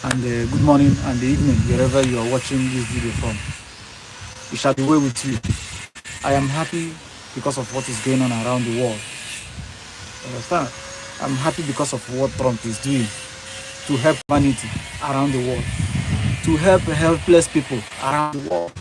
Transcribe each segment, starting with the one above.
and good morning and the evening, wherever you are watching this video from. It shall be well with you. I am happy because of what is going on around the world. Understand? I'm happy because of what Trump is doing to help humanity around the world, to help helpless people around the world.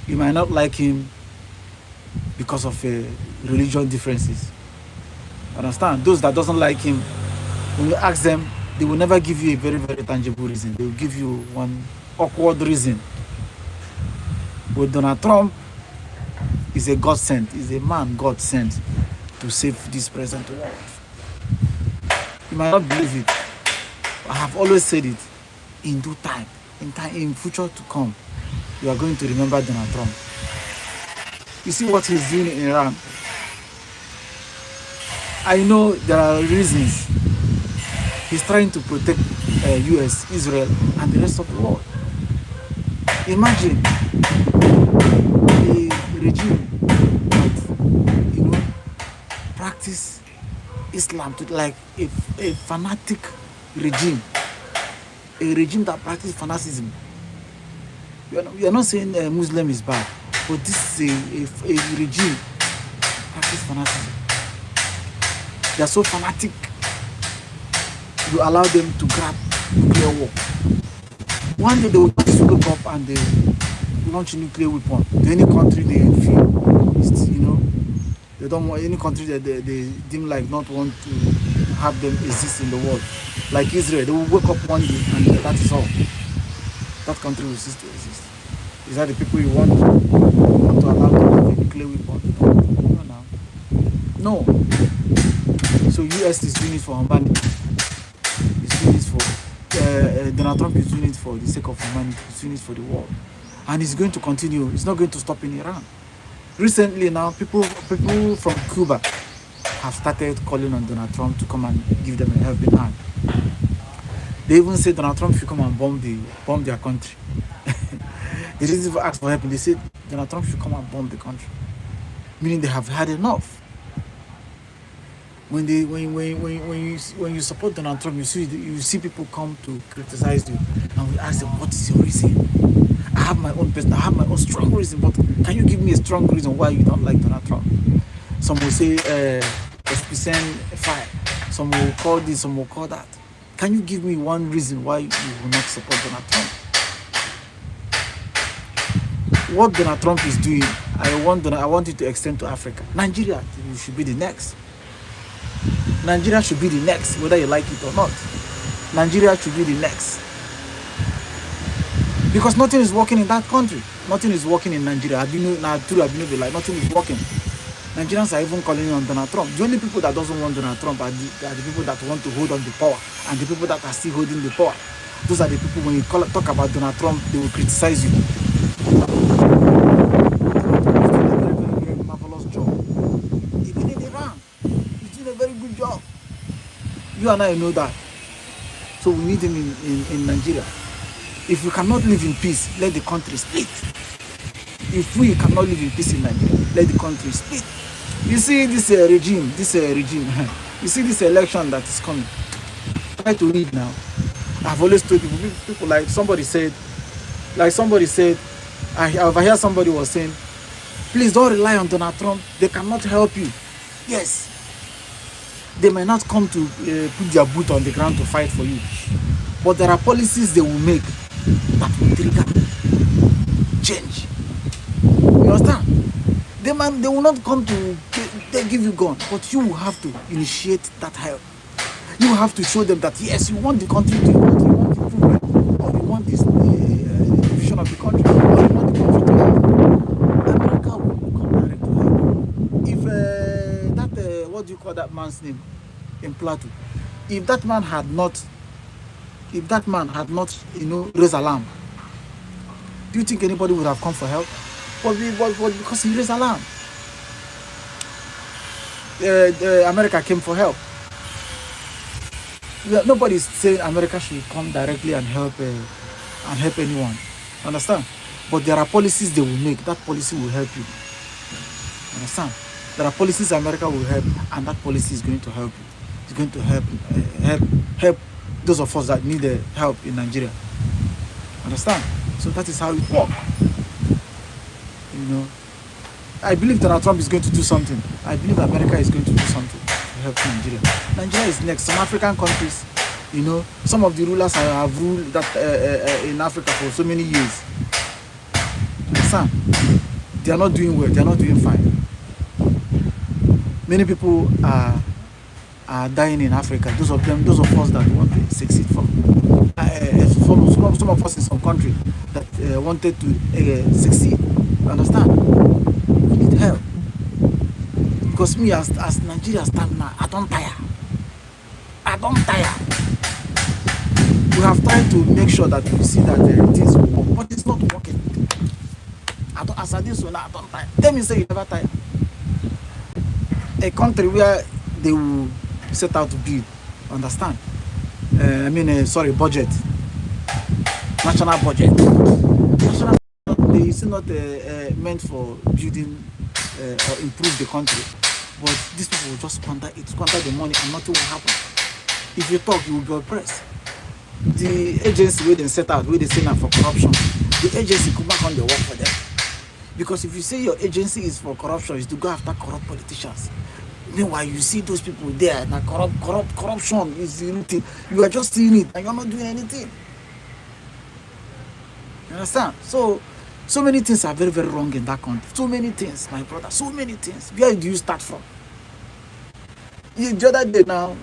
You might not like him because of religion differences. Understand? Those that doesn't like him, when you ask them, they will never give you a very, very tangible reason. They will give you one awkward reason. But Donald Trump is a God sent, is a man God sent to save this present world. You might not believe it. I have always said it. In due time, in future to come, you are going to remember Donald Trump. You see what he's doing in Iran. I know there are reasons. He's trying to protect US, Israel, and the rest of the world. Imagine a regime that practice Islam to like a fanatic regime, a regime that practices fanaticism. We are not saying Muslim is bad, but this is a regime that practices fanaticism. They are so fanatic. You allow them to grab nuclear war. One day they will just wake up and they launch a nuclear weapon to any country they feel. They don't want any country that they deem like not want to have them exist in the world. Like Israel, they will wake up one day and that is all. That country will cease to exist. Is that the people you want? You want to allow them to have a nuclear weapon? No. So US is doing it for humanity. It's doing it for Donald Trump is doing it for the sake of humanity. He's doing it for the world, and it's going to continue. It's not going to stop in Iran. Recently, now people from Cuba have started calling on Donald Trump to come and give them a helping hand. They even say Donald Trump should come and bomb their country. They didn't even ask for help. They said Donald Trump should come and bomb the country, meaning they have had enough. When you support Donald Trump, you see people come to criticize you, and we ask them, what is your reason? I have my own strong reason, but can you give me a strong reason why you don't like Donald Trump? Some will say SPCN fire. Some will call this, some will call that. Can you give me one reason why you will not support Donald Trump? What Donald Trump is doing, I want it to extend to Africa. Nigeria should be the next. Nigeria should be the next, whether you like it or not. Nigeria should be the next. Because nothing is working in that country. Nothing is working in Nigeria. Nothing is working. Nigerians are even calling on Donald Trump. The only people that doesn't want Donald Trump are the people that want to hold on to power, and the people that are still holding the power. Those are the people, when you talk about Donald Trump, they will criticize you. Very marvelous job. Even in Iran, he's doing a very good job. You and I know that. So we need him in Nigeria. If we cannot live in peace, let the country split. If we cannot live in peace in Nigeria, let the country split. You see this regime, you see this election that is coming. Try to read now. I've always told people like somebody said, I overheard somebody was saying, please don't rely on Donald Trump. They cannot help you. Yes. They may not come to put their boot on the ground to fight for you. But there are policies they will make that will trigger change. You understand? They will not come to they give you gun, but you will have to initiate that help. You have to show them that yes, you want the country to improve, you want improvement, or you want this division of the country, or you want the country to help. America will come direct to help. If what do you call that man's name in Plateau? If that man had not, raised alarm, do you think anybody would have come for help? But because he raised alarm, America came for help. Nobody is saying America should come directly and help anyone. Understand? But there are policies they will make. That policy will help you. Understand? There are policies America will help, and that policy is going to help you. It's going to help those of us that need the help in Nigeria. Understand? So that is how it works. You know, I believe Donald Trump is going to do something. I believe America is going to do something to help Nigeria. Nigeria is next. Some African countries, you know, some of the rulers have ruled that in Africa for so many years. Understand? They are not doing well. They are not doing fine. Many people are dying in Africa. Those of us that want to succeed from. Some of us in some country that wanted to succeed. Understand? We need help. Because me as Nigeria stand now, I don't tire. We have tried to make sure that we see that things will work, but it's not working. As I did so now, I don't tire. Tell me, say you never tire. A country where they will set out to build. Understand? Budget. National budget. National budget is not meant for building or improve the country. But these people will just squander the money and nothing will happen. If you talk, you will be oppressed. The agency where they set out, where they say now for corruption, the agency come back on the work for them. Because if you say your agency is for corruption, is to go after corrupt politicians. Meanwhile, you see those people there, that corruption is the routine. You are just seeing it and you're not doing anything. You understand? So many things are very, very wrong in that country. So many things, my brother, so many things. Where do you start from? The other day now,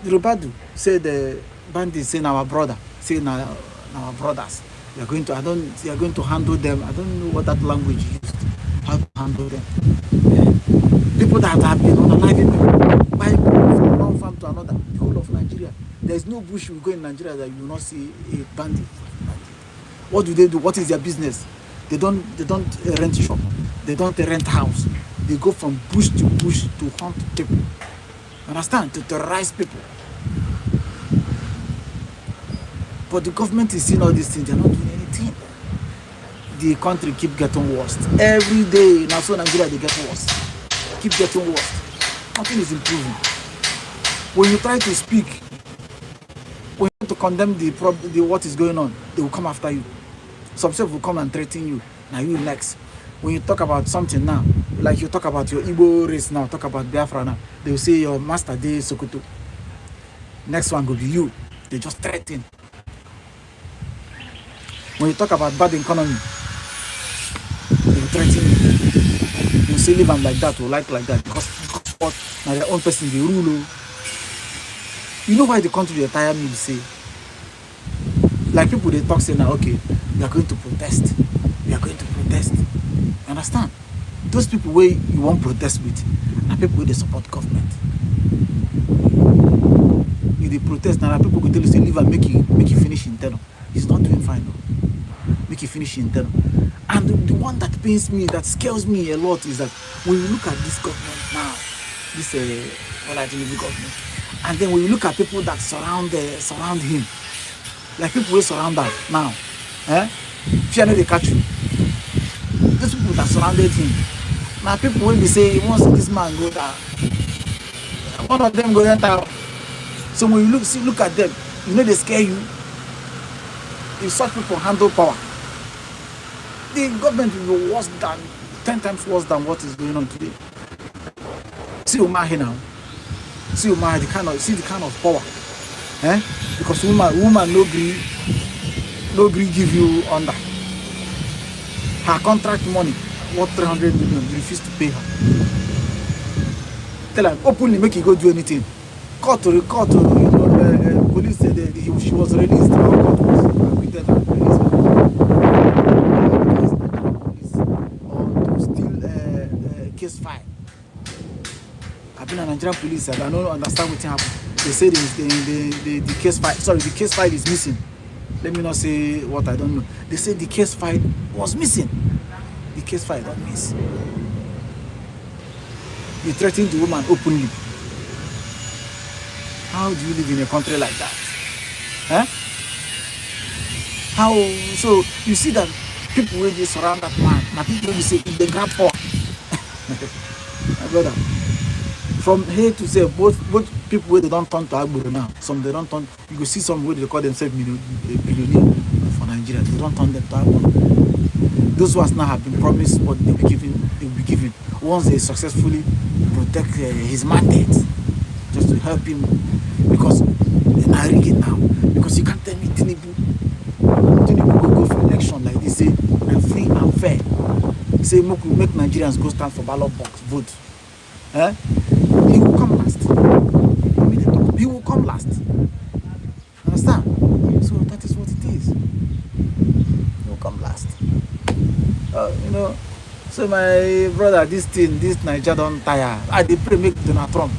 Rubadu said the bandits saying our brother, saying our brothers. They are going to handle them. I don't know what that language used. How to handle them. People that have been unaliving by from one farm to another, the whole of Nigeria. There is no bush you go in Nigeria that you will not see a bandit. What do they do? What is their business? They don't rent shop. They don't rent house. They go from bush to hunt people. Understand? To terrorize people. But the government is seeing all these things. They're not doing anything. The country keep getting worse. Every day, now so Nigeria, they get worse. Keep getting worse. Nothing is improving. When you try to speak, when you try to condemn the what is going on, they will come after you. Some people will come and threaten you. Now you next. When you talk about something now, like you talk about your Igbo race now, talk about Biafra now, they will say your master dey Sokoto. Next one will be you. They just threaten. When you talk about bad economy, they will threaten you. You say live and like that or like that because what now their own person they rule. You know why the country they tire me say? Like people they talk say now, okay, we are going to protest. We are going to protest. You understand? Those people where you won't protest with are people where they support government. If they protest now, people will tell you say live and make you finish internal. He's not doing fine though. Make you finish internal. And the one that pains me, that scares me a lot is that when you look at this government now, this government, and then when you look at people that surround him, like people who surround us now, fear no they catch you. Those people that surrounded him, now people when they say once this man go down, one of them go enter. So when you look at them, you know they scare you. If such people handle power, the government will be worse than 10 times worse than what is going on today. See Umahi now. See Umahi, the kind of power. Because woman no agree give you under. Her contract money worth 300 million, you refuse to pay her. Tell her openly, make you go do anything. Court to police said that she was released. Court was acquitted and released. Or to steal case file. I've been a Nigerian police. I don't understand what happened. They say the case file. Sorry, the case file is missing. Let me not say what I don't know. They say the case file was missing. The case file got missed. You threatened the woman openly. How do you live in a country like that? How? So you see that people when they surround that man, now people will say if they grab power. My brother, From here to say both people where they don't turn to Agboro now. Some they don't turn. You go see some where they call themselves billionaire for Nigeria. They don't turn them to Agboro. Those ones now have been promised what they'll be given. They'll be given once they successfully protect his mandate, just to help him. Because I rig it now. Because you can't tell me Tinubu go for election like this. Say and free and fair. Say make Nigerians go stand for ballot box vote. Eh? He will come last. He will come last. Understand? So that is what it is. He will come last. So my brother, this Niger don't tire. They pray make Donald Trump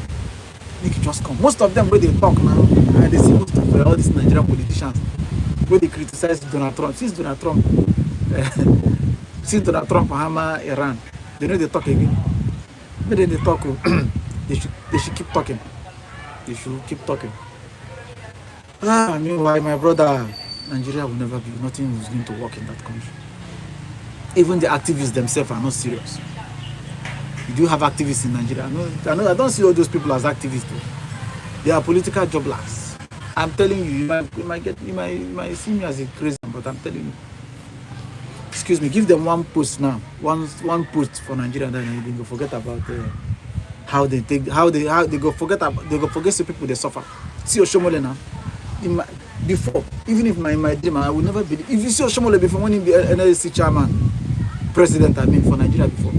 make it just come. Most of them where they talk now, they see most of all these Nigerian politicians where they criticize Donald Trump. Since Donald Trump hammer Iran, they know they talk again. But then they talk. They should keep talking. They should keep talking. Meanwhile, my brother, Nigeria will never be. Nothing is going to work in that country. Even the activists themselves are not serious. You do have activists in Nigeria. I don't see all those people as activists. They are political jobless. I'm telling you, you might see me as a crazy, but I'm telling you. Excuse me, give them one post now. One post for Nigeria, then they go forget about how they go forget the people they suffer. See Oshomole now. Before, even if my dream, I would never believe. If you see Oshomole before when he be NLC chairman, president, for Nigeria before,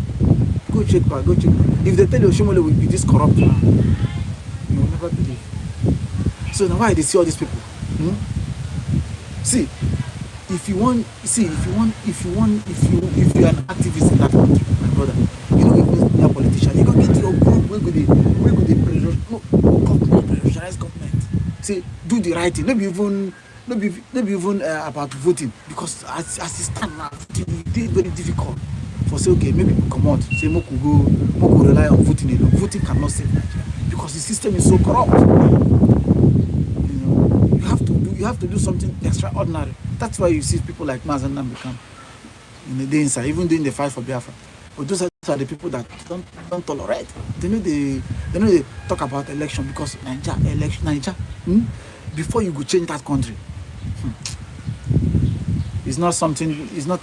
go check back. If they tell you Oshomole will be this corrupt now, you will never believe. So now why they see all these people? See, if you are an activist in that country, my brother, you know if you're a politician, you gotta get your group where go they pressurize government. See, do the right thing. Maybe even about voting, because as it stands now, it is very difficult for say okay, maybe people come out, say Moku rely on voting alone. Voting cannot save Nigeria because the system is so corrupt. You have to do something extraordinary. That's why you see people like Mazen Nnamdi in the inside, even doing the fight for Biafra. But those are the people that don't tolerate. They know they talk about election because Niger. Before you go change that country, it's not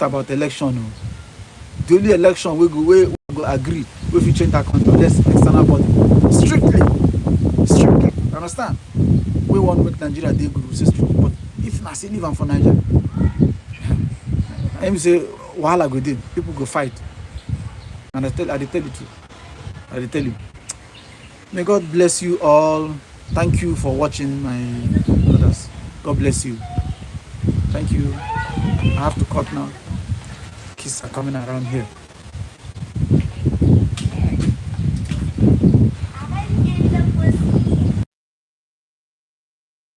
about election. No. The only election we go agree if you change that country, let's external body. Strictly. Understand? We want to make Nigeria they good, strictly. But if I say leave for Nigeria, I say wahala go dey, people go fight. And I tell you. May God bless you all. Thank you for watching, my brothers. God bless you. Thank you. I have to cut now. Kids are coming around here.